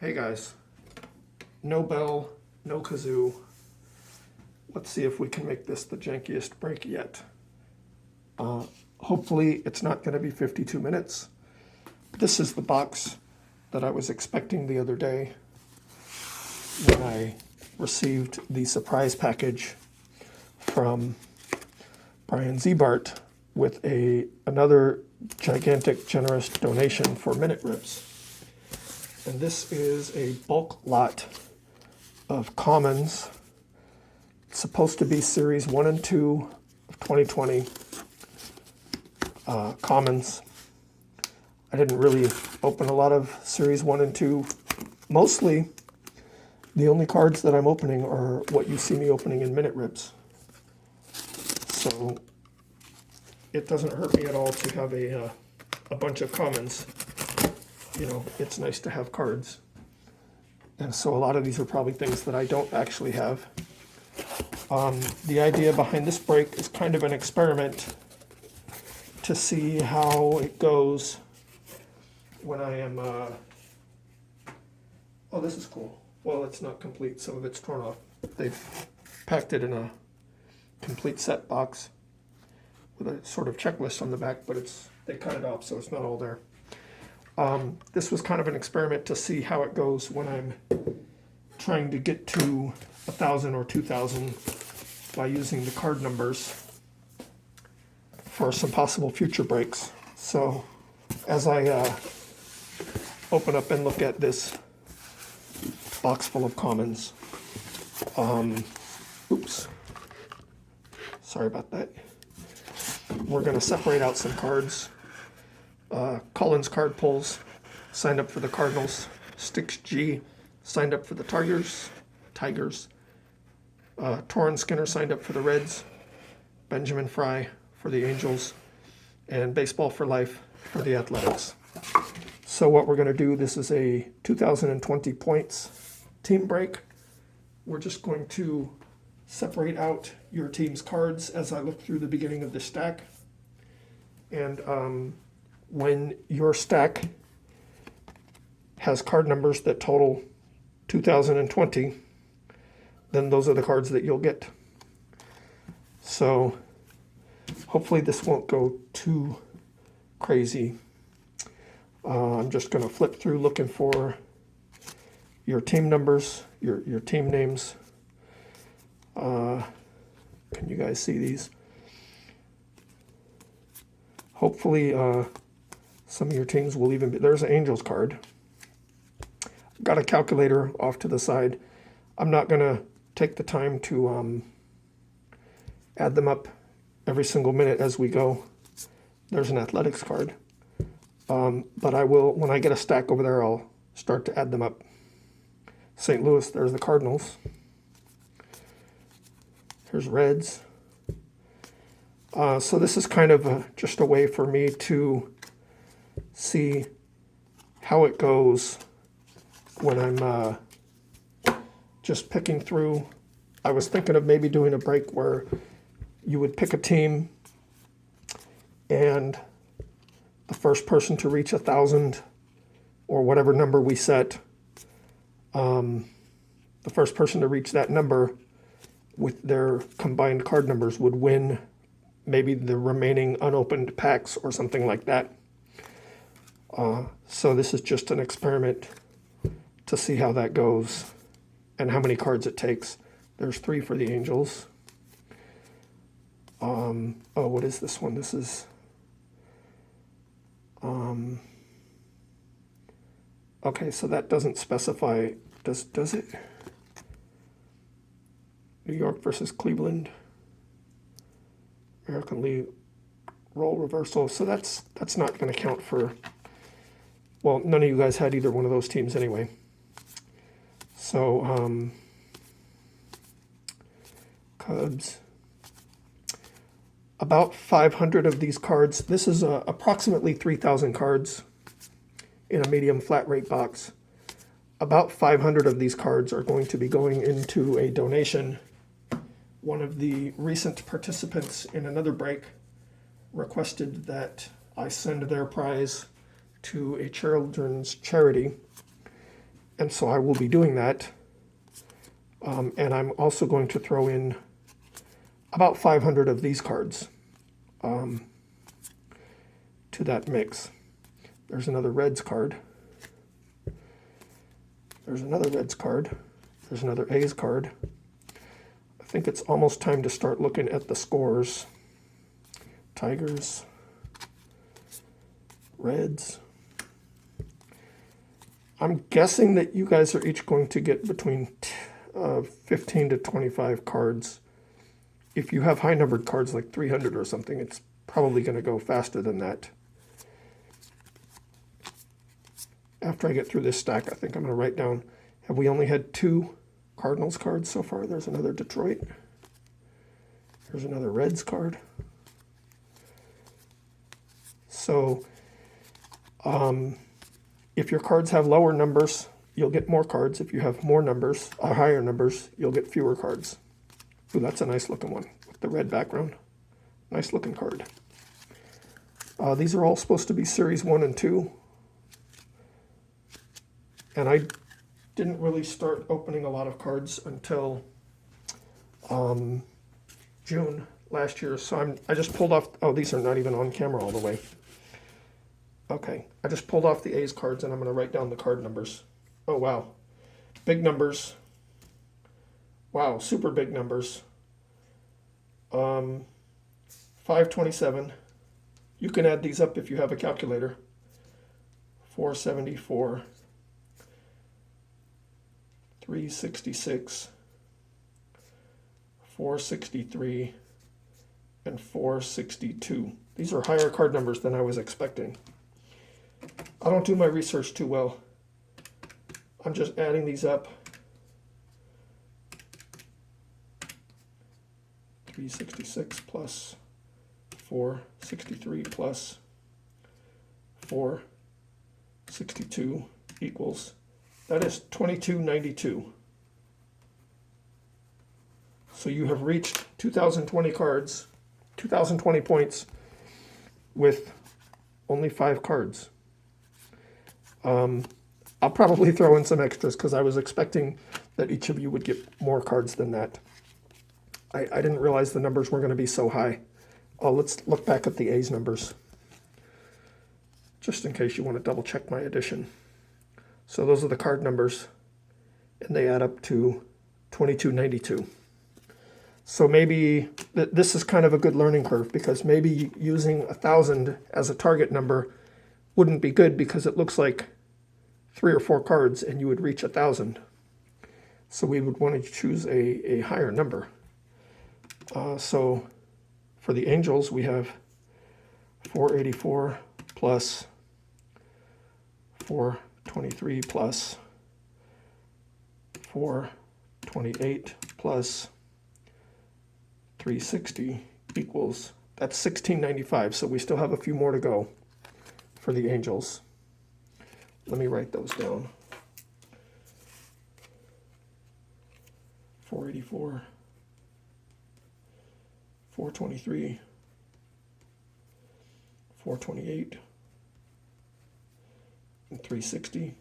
Hey guys, no bell, no kazoo. Let's see if we can make this the jankiest break yet. Hopefully it's not going to be 52 minutes. This is the box that I was expecting the other day when I received the surprise package from Brian Zebart with another gigantic generous donation for minute rips. And this is a bulk lot of commons. It's supposed to be series 1 and 2 of 2020 commons. I didn't really open a lot of series 1 and 2. Mostly, the only cards that I'm opening are what you see me opening in minute rips. So it doesn't hurt me at all to have a bunch of commons. You know, it's nice to have cards. And so a lot of these are probably things that I don't actually have. The idea behind this break is kind of an experiment to see how it goes when I am, oh, this is cool. Well, it's not complete. Some of it's torn off. They've packed it in a complete set box with a sort of checklist on the back, but they cut it off, so it's not all there. This was kind of an experiment to see how it goes when I'm trying to get to 1,000 or 2,000 by using the card numbers for some possible future breaks. So as I open up and look at this box full of commons, oops, sorry about that. We're going to separate out some cards. Collins card pulls, signed up for the Cardinals. Sticks G, signed up for the Tigers. Torrin Skinner signed up for the Reds. Benjamin Fry for the Angels. And Baseball for Life for the Athletics. So what we're going to do, this is a 2020 points team break. We're just going to separate out your team's cards as I look through the beginning of the stack. And when your stack has card numbers that total 2020, then those are the cards that you'll get. So hopefully this won't go too crazy. I'm just going to flip through looking for your team numbers, your team names. Can you guys see these? Hopefully some of your teams will even be, there's an Angels card. Got a calculator off to the side. I'm not going to take the time to add them up every single minute as we go. There's an Athletics card. But I will, when I get a stack over there, I'll start to add them up. St. Louis, there's the Cardinals. Here's Reds. So this is kind of just a way for me to see how it goes when I'm just picking through. I was thinking of maybe doing a break where you would pick a team and the first person to reach 1,000 or whatever number we set, the first person to reach that number with their combined card numbers would win maybe the remaining unopened packs or something like that. So this is just an experiment to see how that goes and how many cards it takes. There's 3 for the Angels. Oh, what is this one? This is okay, so that doesn't specify, does it? New York versus Cleveland. American League role reversal. So that's not going to count for, well, none of you guys had either one of those teams anyway. So, Cubs. About 500 of these cards. This is approximately 3,000 cards in a medium flat rate box. About 500 of these cards are going to be going into a donation. One of the recent participants in another break requested that I send their prize to a children's charity, And so I will be doing that. And I'm also going to throw in about 500 of these cards to that mix. There's another Reds card. There's another Reds card. There's another A's card. I think it's almost time to start looking at the scores. Tigers, Reds. I'm guessing that you guys are each going to get between 15 to 25 cards. If you have high numbered cards like 300 or something, it's probably going to go faster than that. After I get through this stack, I think I'm going to write down, have we only had 2 Cardinals cards so far? There's another Detroit. There's another Reds card. So if your cards have lower numbers, you'll get more cards. If you have more numbers, or higher numbers, you'll get fewer cards. Ooh, that's a nice looking one with the red background. Nice looking card. These are all supposed to be Series 1 and 2. And I didn't really start opening a lot of cards until June last year. So I just pulled off, oh, these are not even on camera all the way. Okay, I just pulled off the A's cards and I'm going to write down the card numbers. Oh, wow. Big numbers. Wow, super big numbers. 527. You can add these up if you have a calculator. 474. 366. 463. And 462. These are higher card numbers than I was expecting. I don't do my research too well. I'm just adding these up. 366 plus 463 plus 462 equals, that is 2292. So you have reached 2020 cards, 2020 points with only 5 cards. I'll probably throw in some extras because I was expecting that each of you would get more cards than that. I didn't realize the numbers were going to be so high. Let's look back at the A's numbers, just in case you want to double check my addition. So those are the card numbers, and they add up to 2292. So maybe this is kind of a good learning curve, because maybe using 1,000 as a target number wouldn't be good, because it looks like 3 or 4 cards and you would reach 1,000. So we would want to choose a higher number. So for the Angels, we have 484 plus 423 plus 428 plus 360 equals, that's 1695. So we still have a few more to go for the Angels. Let me write those down. 484, 423, 428, and 360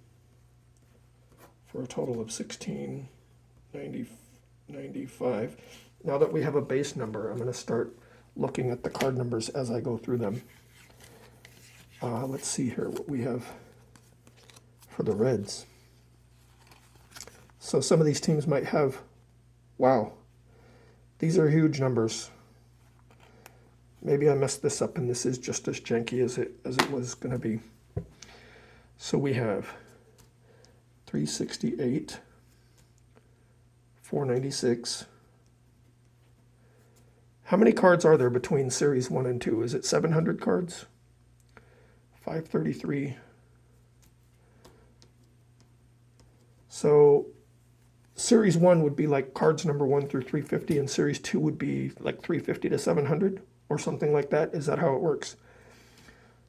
for a total of 1695. Now that we have a base number, I'm going to start looking at the card numbers as I go through them. Let's see here what we have for the Reds. So some of these teams might have, wow, these are huge numbers. Maybe I messed this up and this is just as janky as it was going to be. So we have 368, 496. How many cards are there between Series 1 and 2? Is it 700 cards? 533. So Series 1 would be like cards number 1 through 350, and Series 2 would be like 350 to 700 or something like that. Is that how it works?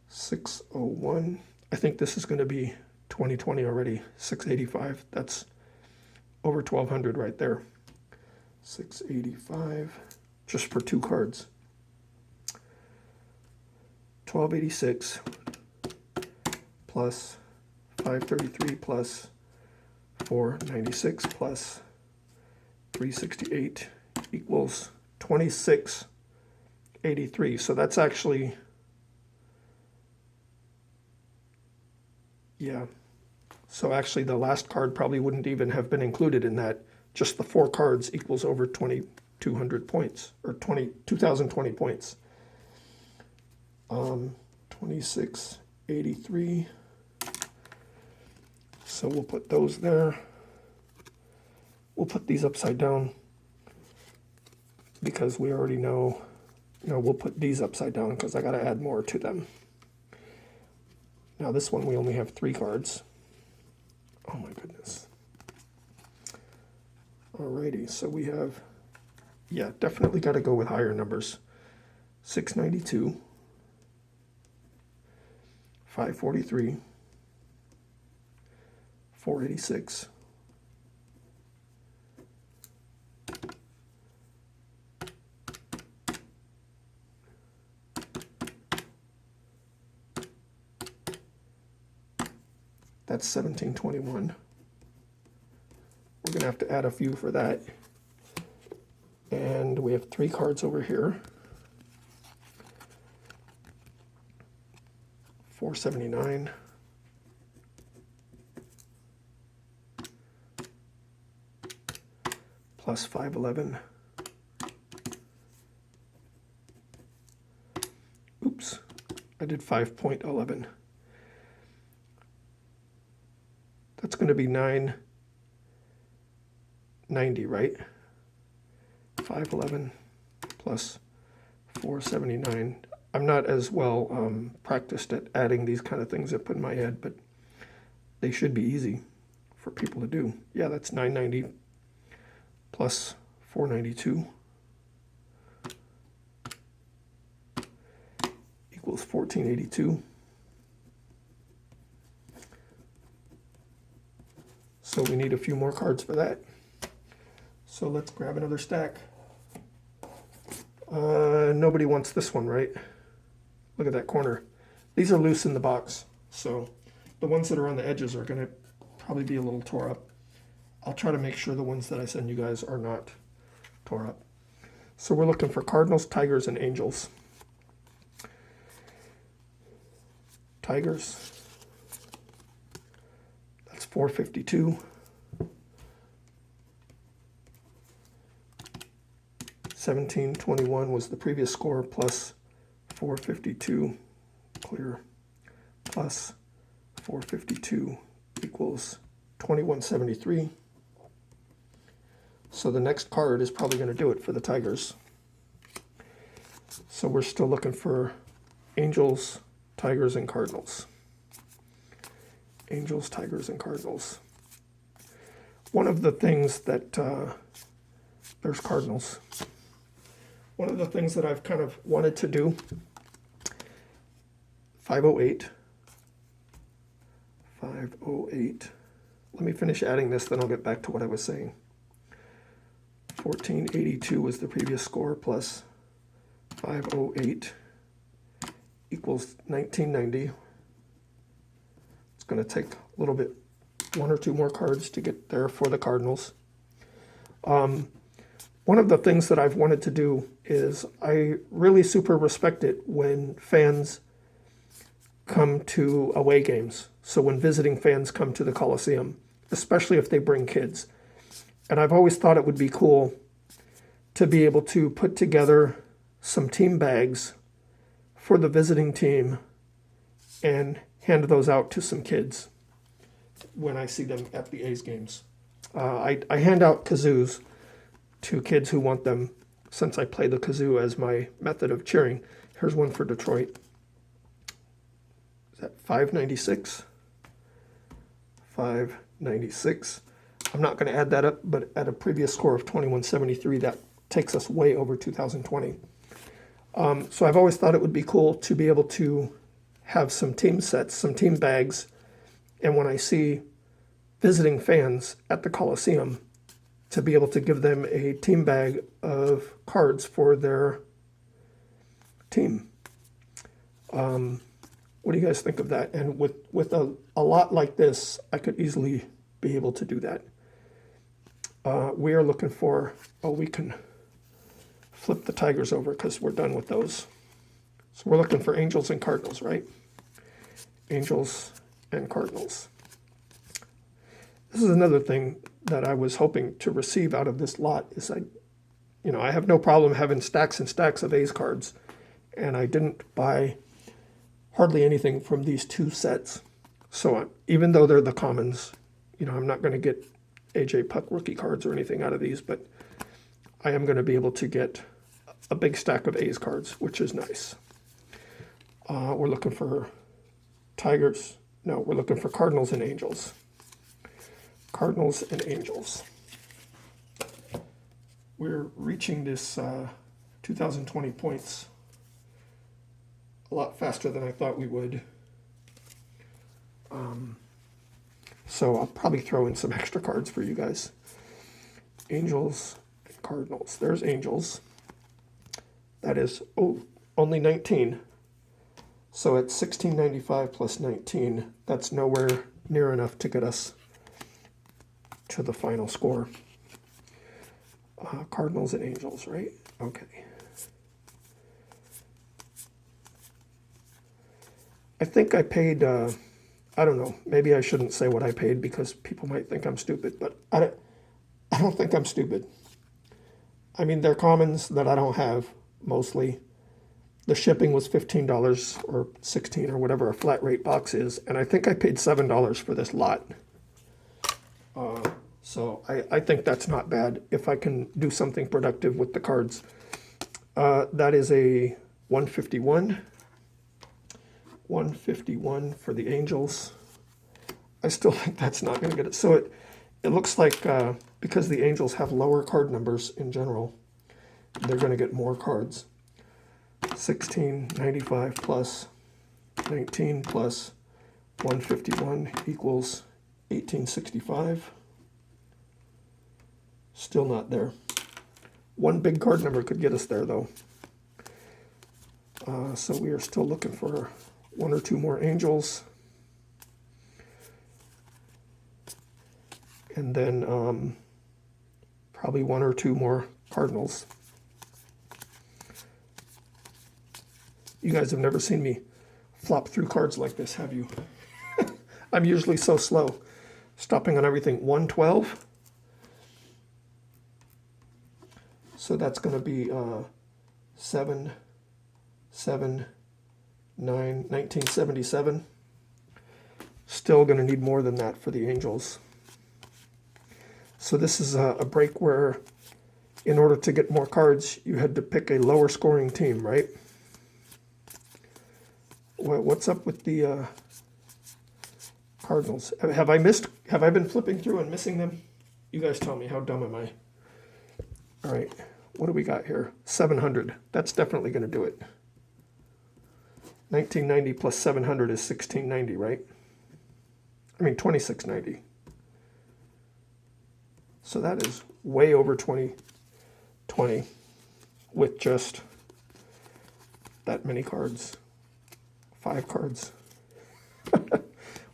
601. I think this is going to be 2020 already. 685. That's over 1,200 right there. 685 just for 2 cards. 1286 plus 533 plus 496 plus 368 equals 2683. So that's actually, yeah. So actually the last card probably wouldn't even have been included in that. Just the 4 cards equals over 2,200 points, or 2,020 points. 2683. So we'll put those there. We'll put these upside down because we already know, we'll put these upside down because I got to add more to them. Now this one we only have 3 cards. Oh my goodness. Alrighty, so we have, yeah, definitely got to go with higher numbers. 692, 543, 486, 1721. We're going to have to add a few for that. And we have 3 cards over here. 479. Plus 511. Oops, I did 5.11. That's going to be 990, right? 511 plus 479. I'm not as well practiced at adding these kind of things up in my head, but they should be easy for people to do. Yeah, that's 990 plus 492 equals 1482. So we need a few more cards for that. So let's grab another stack. Nobody wants this one, right? Look at that corner. These are loose in the box, so the ones that are on the edges are going to probably be a little tore up. I'll try to make sure the ones that I send you guys are not tore up. So we're looking for Cardinals, Tigers, and Angels. Tigers. That's 452. 1721 was the previous score, plus 452 clear, plus 452 equals 2173. So the next card is probably going to do it for the Tigers. So we're still looking for Angels, Tigers, and Cardinals. Angels, Tigers, and Cardinals. One of the things that, there's Cardinals. One of the things that I've kind of wanted to do, 508, 508. Let me finish adding this, then I'll get back to what I was saying. 1482 was the previous score, plus 508 equals 1990. It's going to take a little bit, 1 or 2 more cards to get there for the Cardinals. One of the things that I've wanted to do is I really super respect it when fans come to away games. So when visiting fans come to the Coliseum, especially if they bring kids. And I've always thought it would be cool to be able to put together some team bags for the visiting team and hand those out to some kids when I see them at the A's games. I hand out kazoos to kids who want them, since I play the kazoo as my method of cheering. Here's one for Detroit. Is that 596? 596. I'm not going to add that up, but at a previous score of 2173, that takes us way over 2020. So I've always thought it would be cool to be able to have some team sets, some team bags, and when I see visiting fans at the Coliseum, to be able to give them a team bag of cards for their team. What do you guys think of that? And with a lot like this, I could easily be able to do that. We are looking for, oh, we can flip the Tigers over because we're done with those. So we're looking for Angels and Cardinals, right? Angels and Cardinals. This is another thing that I was hoping to receive out of this lot is I have no problem having stacks and stacks of A's cards, and I didn't buy hardly anything from these two sets. So even though they're the commons, I'm not going to get AJ Puck rookie cards or anything out of these, but I am going to be able to get a big stack of A's cards, which is nice. We're looking for Tigers. No, we're looking for Cardinals and Angels. Cardinals and Angels. We're reaching this 2020 points a lot faster than I thought we would. So I'll probably throw in some extra cards for you guys. Angels and Cardinals. There's Angels. That is, only 19. So at $16.95 plus 19, that's nowhere near enough to get us to the final score. Cardinals and Angels, right? Okay. I think I paid, I don't know, maybe I shouldn't say what I paid because people might think I'm stupid, but I don't think I'm stupid. I mean, they're commons that I don't have, mostly. The shipping was $15 or $16 or whatever a flat rate box is, and I think I paid $7 for this lot. So I think that's not bad if I can do something productive with the cards. That is a 151. 151 for the Angels. I still think that's not going to get it. So it looks like because the Angels have lower card numbers in general, they're going to get more cards. 1695 plus 19 plus 151 equals 1865. Still not there. One big card number could get us there, though. So we are still looking for one or two more Angels. And then probably one or two more Cardinals. You guys have never seen me flop through cards like this, have you? I'm usually so slow. Stopping on everything. 112. So that's going to be 7, 7, 9, 1977. Still going to need more than that for the Angels. So this is a break where in order to get more cards, you had to pick a lower scoring team, right? What's up with the Cardinals? Have I been flipping through and missing them? You guys tell me, how dumb am I? All right, what do we got here? 700. That's definitely going to do it. 1990 plus 700 is 1690, right? I mean 2690. So that is way over 2020 with just that many cards. 5 cards.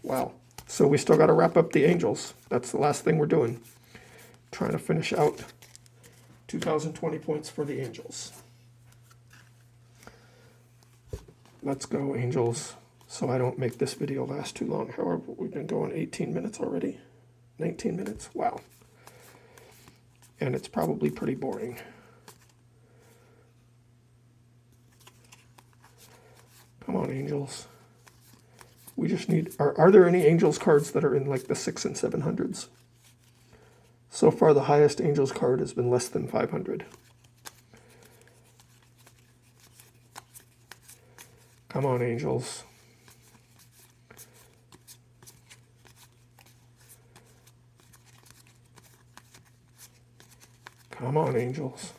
Wow. So we still got to wrap up the Angels. That's the last thing we're doing. Trying to finish out 2020 points for the Angels. Let's go, Angels, so I don't make this video last too long. However, we've been going 18 minutes already. 19 minutes. Wow. And it's probably pretty boring. Come on, Angels. We just need... Are there any Angels cards that are in like the 600s and 700s? So far, the highest Angels card has been less than 500. Come on, Angels. Come on, Angels.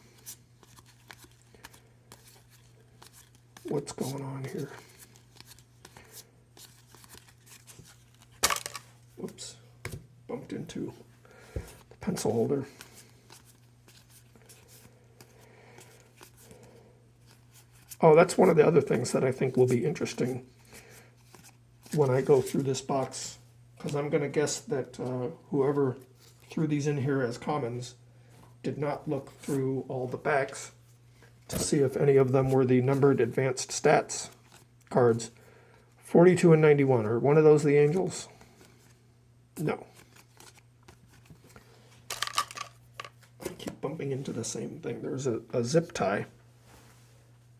What's going on here? Whoops. Bumped into the pencil holder. Oh, that's one of the other things that I think will be interesting when I go through this box because I'm going to guess that whoever threw these in here as commons did not look through all the backs to see if any of them were the numbered advanced stats cards. 42 and 91. Are one of those the Angels? No. I keep bumping into the same thing. There's a zip tie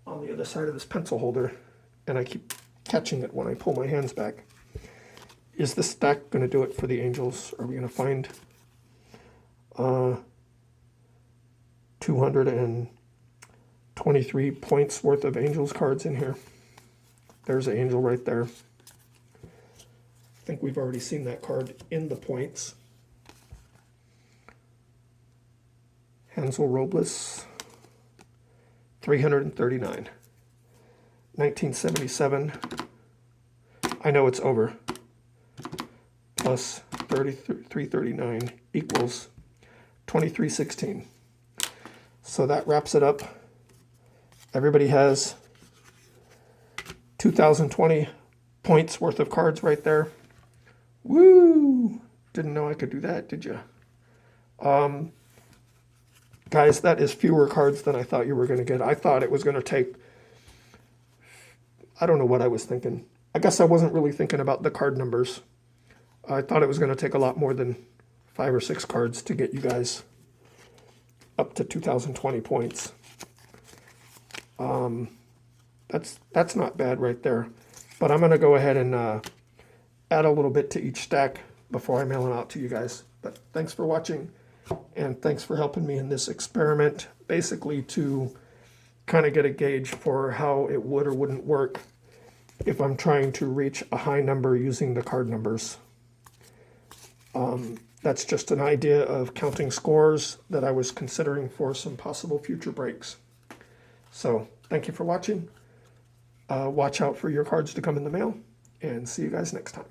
on the other side of this pencil holder, and I keep catching it when I pull my hands back. Is this stack going to do it for the Angels? Are we going to find 223 points worth of Angels cards in here? There's an Angel right there. I think we've already seen that card in the points. Hansel Robles, 339. 1977. I know it's over. Plus 339 equals 2316. So that wraps it up. Everybody has 2020 points worth of cards right there. Woo! Didn't know I could do that, did you? Guys, that is fewer cards than I thought you were going to get. I thought it was going to take... I don't know what I was thinking. I guess I wasn't really thinking about the card numbers. I thought it was going to take a lot more than 5 or 6 cards to get you guys up to 2020 points. That's not bad right there. But I'm going to go ahead and add a little bit to each stack before I mail them out to you guys. But thanks for watching, and thanks for helping me in this experiment, basically to kind of get a gauge for how it would or wouldn't work if I'm trying to reach a high number using the card numbers. That's just an idea of counting scores that I was considering for some possible future breaks. So thank you for watching. Watch out for your cards to come in the mail, and see you guys next time.